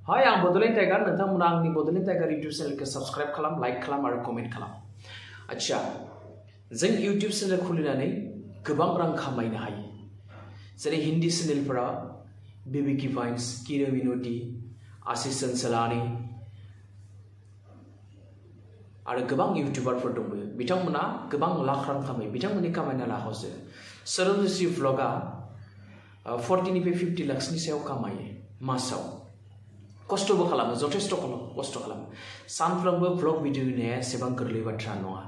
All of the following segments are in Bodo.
Hai, आं बड'लेण्ड टाइगार नोंथांमोना आंनि बड'लेण्ड टाइगार YouTube चेनेलखौ साबस्क्राइब खालाम, लाइक खालाम आरो कमेन्ट खालाम। आच्छा, जों YouTube चेनेल खुलिनानै गोबां रां खामायनो हायो। जेरै हिन्दी चेनेलफोरा बीबीकी फाइन्स, किरो विनोदी, आशीष चंचलानी आरो गोबां इउटुबारफोर दंबोयो। बिथांमोना गोबां लाख रां खामायो। बिथांमोननि खामायना लाखौसो सोरजिसि व्लगा 40 निफ्राय 50 लाखनि सायाव खामायो मासाव। खस्थ'बो खालामो, जथेस्थ' खस्थ' खालामो। सानफ्रोमबो व्लग भिडिअ होनाया एसेबां गोरलै बाथ्रा नङा।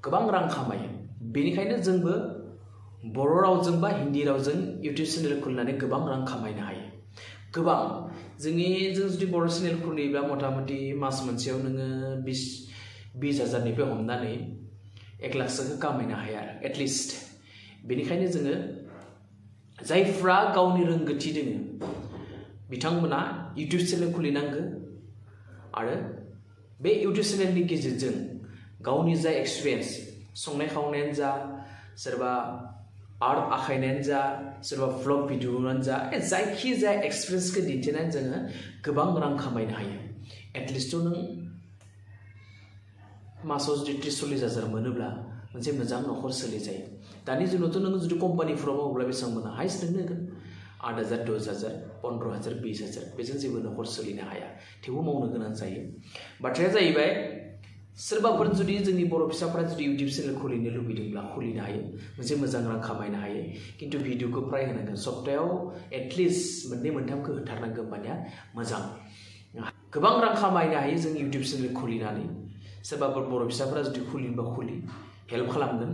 गोबां रां खामायो। बेनिखायनो जोंबो बर' रावजों बा हिन्दी रावजों इउटुब चेनेल खुलिनानै गोबां रां खामायनो हायो। गोबां जों जुदि बर' चेनेल खुलियोब्ला मथा-मथि मास मोनसेयाव नोङो 20,000निफ्राय हमनानै 1 लाखसोखौ खामायनो हायो आरो एटलिस्ट। बेनिखायनो जोङो जायफ्रा गावनि रोंगौथि दोङो बिथांमोना इउटुब चेनेल खुलिनांगो आरो बे इउटुब चेनेलनि गेजेरजों गावनि जा एक्सपिरियेन्स, संनाय खावनायानो जा, सोरबा आर्ट आखायनायानो जा, सोरबा व्लग भिडिअआनो जा, जायखि जाया एक्सपिरियेन्सखौ दिन्थिनानै जोङो गोबां रां खामायनो हायो। एटलिस्ट नों मासाव जुदि 30-40 हाजार मोनोब्ला मोनसे मोजां न'खर सोलिजायो। दानि जुगावथ' नोङो जुदि कम्पानिफोराव मावोब्ला बेसेबां मोनो? हाइस्ट नोंनो होगोन 8,000, 10,000, 15,000, 20,000। बेजों जेबो न'खर सोलिनो हाया। थेवबो मावनो गोनां जायो। बाथ्राया जाहैबाय सोरबाफोर जुदि जोंनि बर' फिसाफोरा जुदि इउटुब चेनेल खुलिनो लुबैदोंब्ला खुलिनो हायो। मोनसे मोजां रां खामायनो हायो। खिन्थु भिडिअखौ फ्राय होनांगोन। सप्तायाव एटलिस्ट 2-3खौ होथारनांगोन, होमबानिया मोजां। गोबां रां खामायनो हायो जों इउटुब चेनेल खुलिनानै। सोरबाफोर बर' फिसाफोरा जुदि खुलिनोबा हेल्प खालामगोन।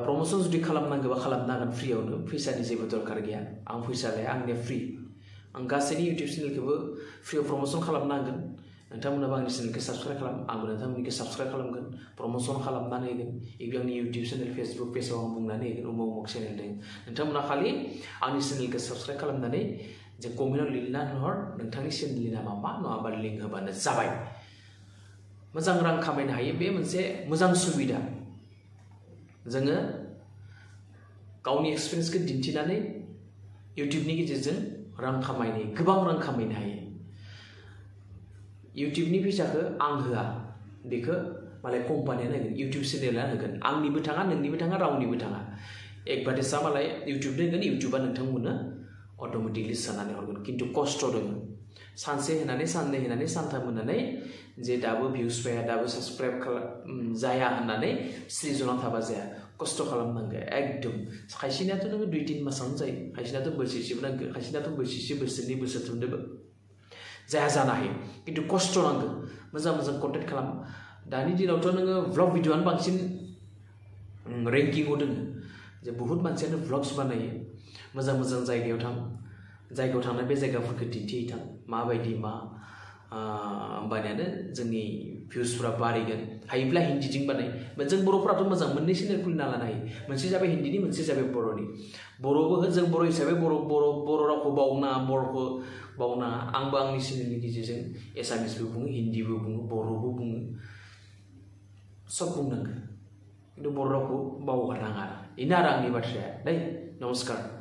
प्रमोसन जुदि खालामनांगौबा खालामनो हागोन फ्रियावनो। फैसानि जेबो दरकार गैया। आं फैसा लाया, आंनिया फ्रि। आं गासैनि इउटुब चेनेलखौबो फ्रियाव प्रमोसन खालामनो हागोन। नोंथांमोनाबो आंनि चेनेलखौ साबस्क्राइब खालाम, आंबो नोंथांमोननिखौ साबस्क्राइब खालामगोन। प्रमोसन खालामनानै होगोन। आंनि इउटुब चेनेल, फेसबुक पेजाव आं बुंनानै होगोन उमुक चेनेल दङ। नोंथांमोना खालि आंनि चेनेलखौ साबस्क्राइब खालामनानै जे कमेन्टआव लिरना हर नोंथांनि चेनेलनि नामा मा, नङाबा लिंक होबानो जाबाय। मोजां रां खामायनो हायो। बे मोनसे मोजां सुबिदा। जोङो गावनि एक्सपिरियेन्सखौ दिन्थिनानै इउटुबनि गेजेरजों गोबां रां खामायनो हायो। इउटुबनि फैसाखौ आं होआ, बेखौ मालाय कम्पानियानो होगोन, इउटुब चेनेला होगोन। आंनिबो थाङा, नोंनिबो थाङा, रावनिबो थाङा। एडभार्टाइजआ मालाय इउटुब होगोन, इउटुबा नोंथांमोननो अट'मेटिकलि सोनानै हरगोन। खिन्थु खस्थ' दङ। सानसे होनानै, साननै होनानै, सानथाम होनानै जे दाबो भिउस फैया, दाबो साबस्क्राइब जाया होननानै सिरिजना थाबा जाया। खस्थ' खालामनांगौ एकदम। खायसेनियाथ' नोङो 2-3 मासावनो जायो। खायसेनाथ' बोसोरसेबो नांगौ। खायसेनाथ' बोसोरसे, बोसोरनै, बोसोरथामजोंबो जाया जानो हायो। खिन्थु खस्थ' नांगौ। मोजां मोजां कन्टेन्ट खालाम। दानि दिनावथ' नोङो व्लग भिडिअआनो बांसिन रेंकिंआव दङ। जे बुहुत मानसियानो व्लग्स बानायो। मोजां मोजां जायगायाव थांनानै बे जायगाफोरखौ दिन्थिहैथां। माबायदि मा होमबानियानो जोंनि भिउसफोरा बारायगोन। हायोब्ला हिन्दीजों बानाय। जों बर'फोराथ' मोजां मोननै चेनेल खुलिना लानो हायो। मोनसे जाबाय हिन्दीनि, मोनसे जाबाय बर'नि। बर'बो जों बर' हिसाबै बर' रावखौ बावनाङा, बर'खौ बावनाङा। आंबो आंनि चेनेलनि गेजेरजों एसामिसबो बुङो, हिन्दीबो बुङो, बर'बो बुङो। सब बुंनांगौ। खिन्थु बर' रावखौ बावगारनाङा। बेनो आरो आंनि बाथ्राया। नमस्कार।